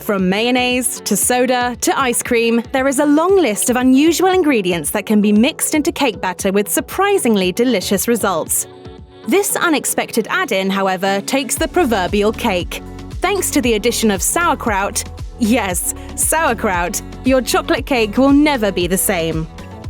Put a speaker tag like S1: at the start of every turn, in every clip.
S1: From mayonnaise to soda to ice cream, there is a long list of unusual ingredients that can be mixed into cake batter with surprisingly delicious results. This unexpected add-in, however, takes the proverbial cake. Thanks to the addition of sauerkraut, yes, sauerkraut, your chocolate cake will never be the same.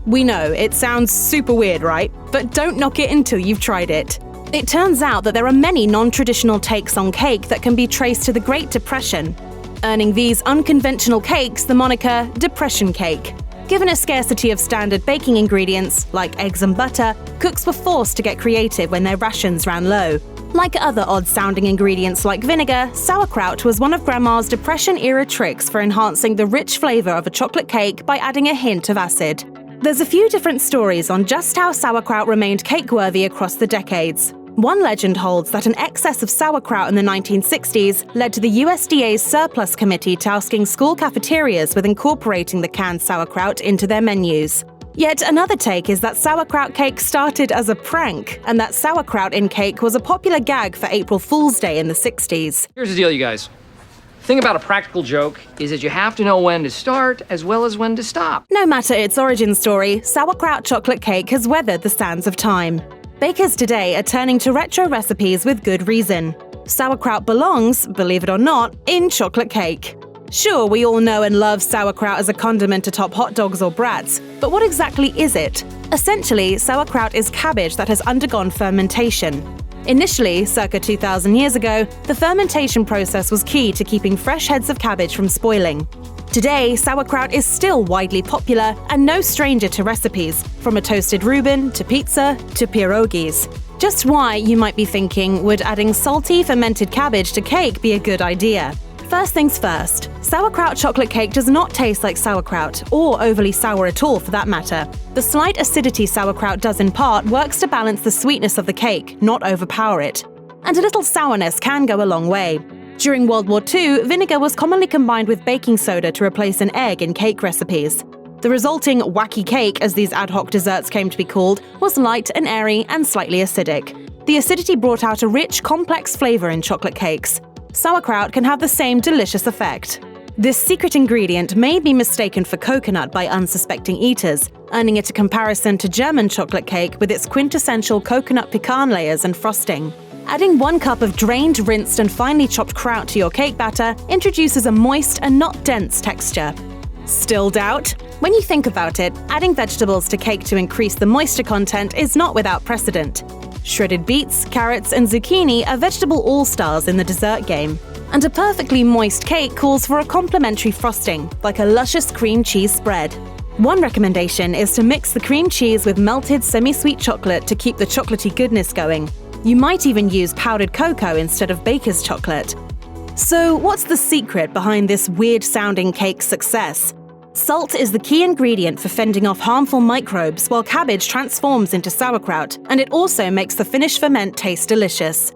S1: We know, it sounds super weird, right? But don't knock it until you've tried it. It turns out that there are many non-traditional takes on cake that can be traced to the Great Depression, earning these unconventional cakes the moniker Depression cake. Given a scarcity of standard baking ingredients, like eggs and butter, cooks were forced to get creative when their rations ran low. Like other odd-sounding ingredients like vinegar, sauerkraut was one of Grandma's Depression-era tricks for enhancing the rich flavor of a chocolate cake by adding a hint of acid. There's a few different stories on just how sauerkraut remained cake-worthy across the decades. One legend holds that an excess of sauerkraut in the 1960s led to the USDA's surplus committee tasking school cafeterias with incorporating the canned sauerkraut into their menus. Yet another take is that sauerkraut cake started as a prank, and that sauerkraut in cake was a popular gag for April Fool's Day in the 60s.
S2: Here's the deal, you guys. The thing about a practical joke is that you have to know when to start as well as when to stop.
S1: No matter its origin story, sauerkraut chocolate cake has weathered the sands of time. Bakers today are turning to retro recipes with good reason. Sauerkraut belongs, believe it or not, in chocolate cake. Sure, we all know and love sauerkraut as a condiment atop hot dogs or brats, but what exactly is it? Essentially, sauerkraut is cabbage that has undergone fermentation. Initially, circa 2,000 years ago, the fermentation process was key to keeping fresh heads of cabbage from spoiling. Today, sauerkraut is still widely popular and no stranger to recipes, from a toasted Reuben to pizza to pierogies. Just why, you might be thinking, would adding salty, fermented cabbage to cake be a good idea? First things first, sauerkraut chocolate cake does not taste like sauerkraut, or overly sour at all for that matter. The slight acidity sauerkraut does impart works to balance the sweetness of the cake, not overpower it. And a little sourness can go a long way. During World War II, vinegar was commonly combined with baking soda to replace an egg in cake recipes. The resulting wacky cake, as these ad hoc desserts came to be called, was light and airy and slightly acidic. The acidity brought out a rich, complex flavor in chocolate cakes. Sauerkraut can have the same delicious effect. This secret ingredient may be mistaken for coconut by unsuspecting eaters, earning it a comparison to German chocolate cake with its quintessential coconut pecan layers and frosting. Adding 1 cup of drained, rinsed, and finely chopped kraut to your cake batter introduces a moist and not dense texture. Still doubt? When you think about it, adding vegetables to cake to increase the moisture content is not without precedent. Shredded beets, carrots, and zucchini are vegetable all-stars in the dessert game. And a perfectly moist cake calls for a complementary frosting, like a luscious cream cheese spread. One recommendation is to mix the cream cheese with melted semi-sweet chocolate to keep the chocolatey goodness going. You might even use powdered cocoa instead of baker's chocolate. So, what's the secret behind this weird-sounding cake's success? Salt is the key ingredient for fending off harmful microbes while cabbage transforms into sauerkraut, and it also makes the finished ferment taste delicious.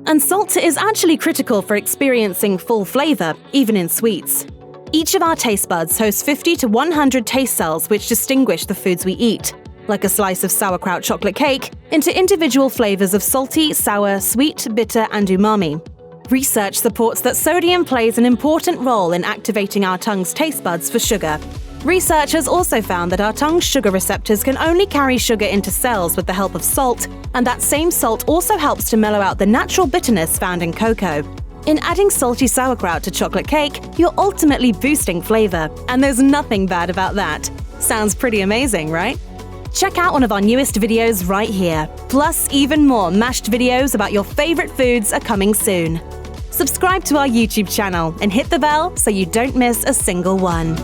S1: And salt is actually critical for experiencing full flavor, even in sweets. Each of our taste buds hosts 50 to 100 taste cells which distinguish the foods we eat, like a slice of sauerkraut chocolate cake, into individual flavors of salty, sour, sweet, bitter, and umami. Research supports that sodium plays an important role in activating our tongue's taste buds for sugar. Research has also found that our tongue's sugar receptors can only carry sugar into cells with the help of salt, and that same salt also helps to mellow out the natural bitterness found in cocoa. In adding salty sauerkraut to chocolate cake, you're ultimately boosting flavor, and there's nothing bad about that. Sounds pretty amazing, right? Check out one of our newest videos right here. Plus, even more mashed videos about your favorite foods are coming soon. Subscribe to our YouTube channel and hit the bell so you don't miss a single one.